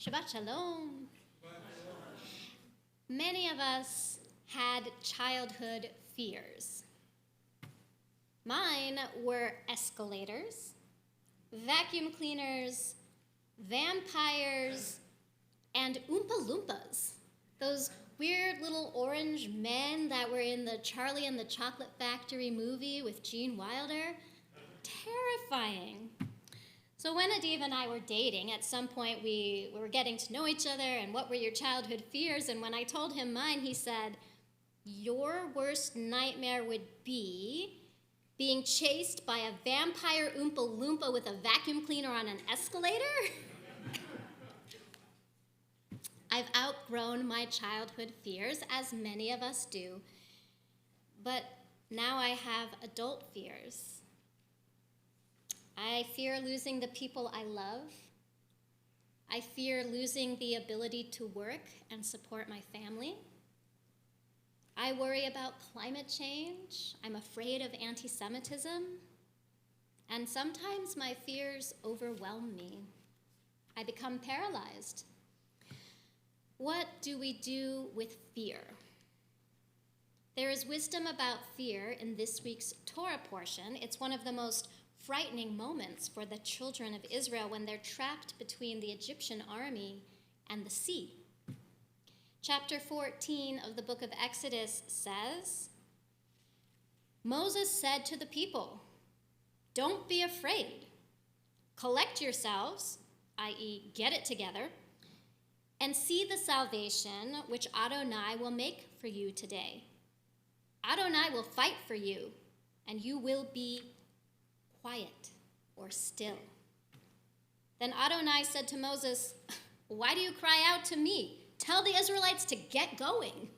Shabbat Shalom. Many of us had childhood fears. Mine were escalators, vacuum cleaners, vampires, and Oompa Loompas. Those weird little orange men that were in the Charlie and the Chocolate Factory movie with Gene Wilder. Terrifying. So when Adiv and I were dating, at some point we were getting to know each other, and what were your childhood fears? And when I told him mine, he said, your worst nightmare would be being chased by a vampire Oompa Loompa with a vacuum cleaner on an escalator? I've outgrown my childhood fears, as many of us do, but now I have adult fears. I fear losing the people I love. I fear losing the ability to work and support my family. I worry about climate change. I'm afraid of anti-Semitism. And sometimes my fears overwhelm me. I become paralyzed. What do we do with fear? There is wisdom about fear in this week's Torah portion. It's one of the most frightening moments for the children of Israel when they're trapped between the Egyptian army and the sea. Chapter 14 of the book of Exodus says, Moses said to the people, "Don't be afraid. Collect yourselves," i.e., get it together, "and see the salvation which Adonai will make for you today. Adonai will fight for you, and you will be quiet or still." Then Adonai said to Moses, "Why do you cry out to me? Tell the Israelites to get going."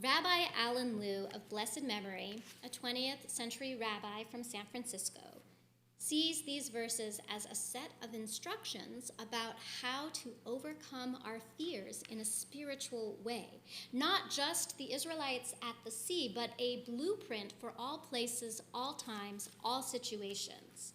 Rabbi Alan Liu of blessed memory, a 20th century rabbi from San Francisco, sees these verses as a set of instructions about how to overcome our fears in a spiritual way. Not just the Israelites at the sea, but a blueprint for all places, all times, all situations.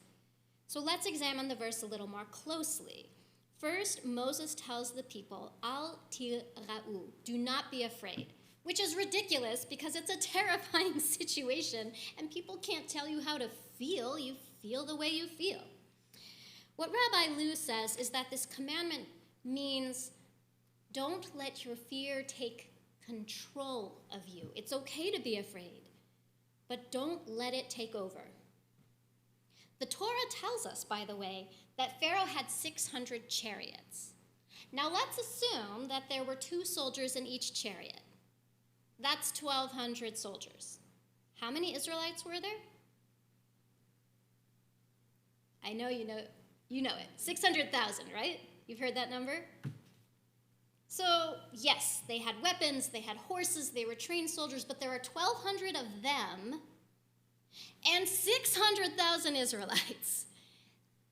So let's examine the verse a little more closely. First, Moses tells the people, "Al tira'u," do not be afraid, which is ridiculous because it's a terrifying situation and people can't tell you how to feel. You feel the way you feel. What Rabbi Liu says is that this commandment means don't let your fear take control of you. It's okay to be afraid, but don't let it take over. The Torah tells us, by the way, that Pharaoh had 600 chariots. Now let's assume that there were 2 soldiers in each chariot. That's 1,200 soldiers. How many Israelites were there? I know you know it. 600,000, right? You've heard that number? So, yes, they had weapons, they had horses, they were trained soldiers, but there are 1,200 of them and 600,000 Israelites.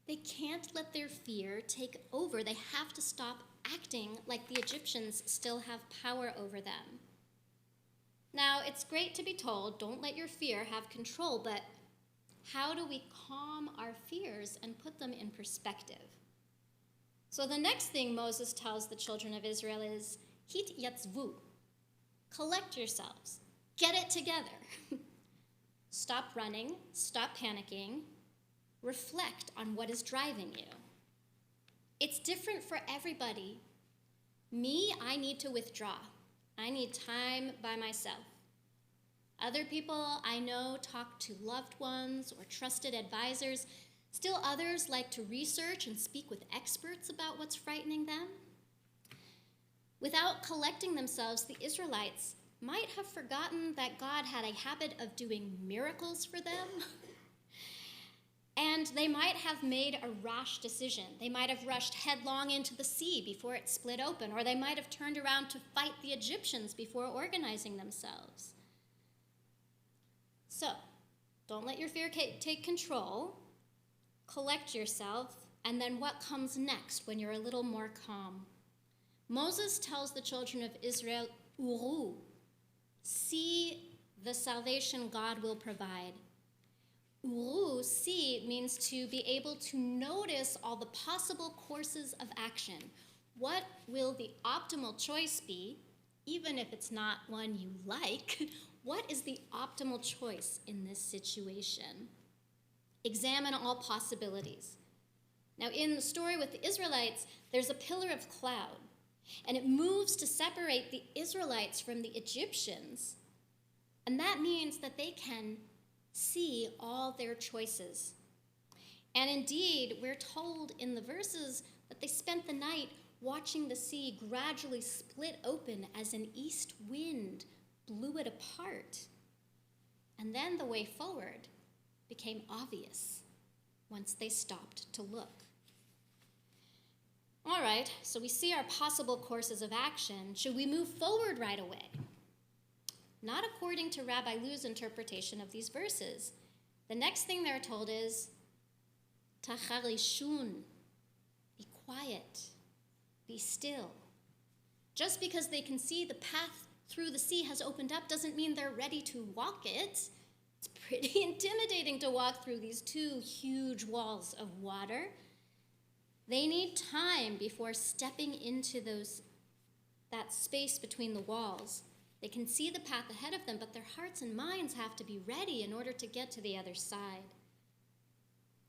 They can't let their fear take over. They have to stop acting like the Egyptians still have power over them. Now, it's great to be told, don't let your fear have control, but how do we calm our fears and put them in perspective? So the next thing Moses tells the children of Israel is, "Hit yatzvu," collect yourselves, get it together. Stop running, stop panicking, reflect on what is driving you. It's different for everybody. Me, I need to withdraw. I need time by myself. Other people I know talk to loved ones or trusted advisors. Still others like to research and speak with experts about what's frightening them. Without collecting themselves, the Israelites might have forgotten that God had a habit of doing miracles for them. And they might have made a rash decision. They might have rushed headlong into the sea before it split open, or they might have turned around to fight the Egyptians before organizing themselves. So, don't let your fear take control. Collect yourself, and then what comes next when you're a little more calm? Moses tells the children of Israel, "Uru," see the salvation God will provide. Uru, see, means to be able to notice all the possible courses of action. What will the optimal choice be, even if it's not one you like? What is the optimal choice in this situation? Examine all possibilities. Now, in the story with the Israelites, there's a pillar of cloud, and it moves to separate the Israelites from the Egyptians. And that means that they can see all their choices. And indeed, we're told in the verses that they spent the night watching the sea gradually split open as an east wind blew it apart. And then the way forward became obvious once they stopped to look. All right, so we see our possible courses of action. Should we move forward right away? Not according to Rabbi Lu's interpretation of these verses. The next thing they're told is, Tacharishun, be quiet, be still. Just because they can see the path through the sea has opened up doesn't mean they're ready to walk it. It's pretty intimidating to walk through these two huge walls of water. They need time before stepping into that space between the walls. They can see the path ahead of them, but their hearts and minds have to be ready in order to get to the other side.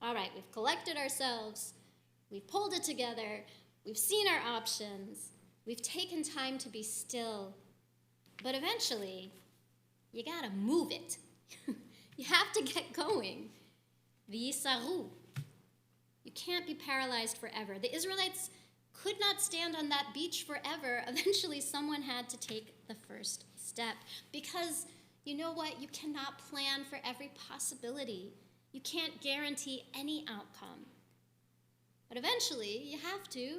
All right, we've collected ourselves, we've pulled it together, we've seen our options, we've taken time to be still, but eventually, you gotta move it. You have to get going. V'yisaru. You can't be paralyzed forever. The Israelites could not stand on that beach forever. Eventually, someone had to take the first step. Because, you know what? You cannot plan for every possibility. You can't guarantee any outcome. But eventually, you have to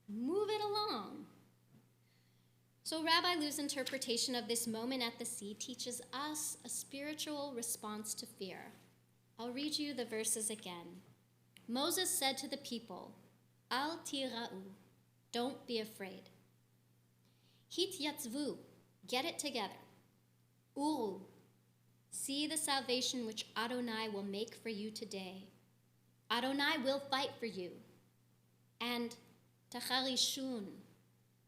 move it along. So Rabbi Lu's interpretation of this moment at the sea teaches us a spiritual response to fear. I'll read you the verses again. Moses said to the people, Al tira'u, don't be afraid. Hityatzvu, get it together. Uru, see the salvation which Adonai will make for you today. Adonai will fight for you. And Tacharishun,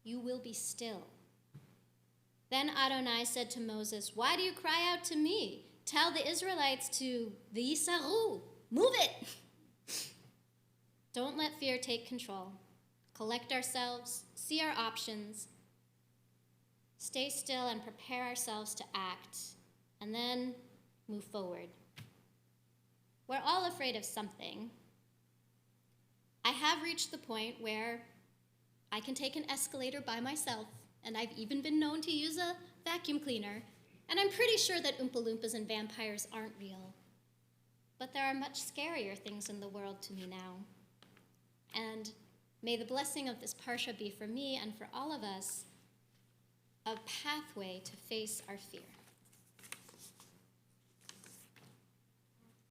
you will be still. Then Adonai said to Moses, why do you cry out to me? Tell the Israelites to V'yisaru, move it. Don't let fear take control. Collect ourselves, see our options, stay still and prepare ourselves to act, and then move forward. We're all afraid of something. I have reached the point where I can take an escalator by myself, and I've even been known to use a vacuum cleaner, and I'm pretty sure that Oompa Loompas and vampires aren't real. But there are much scarier things in the world to me now. And may the blessing of this parsha be for me and for all of us a pathway to face our fear.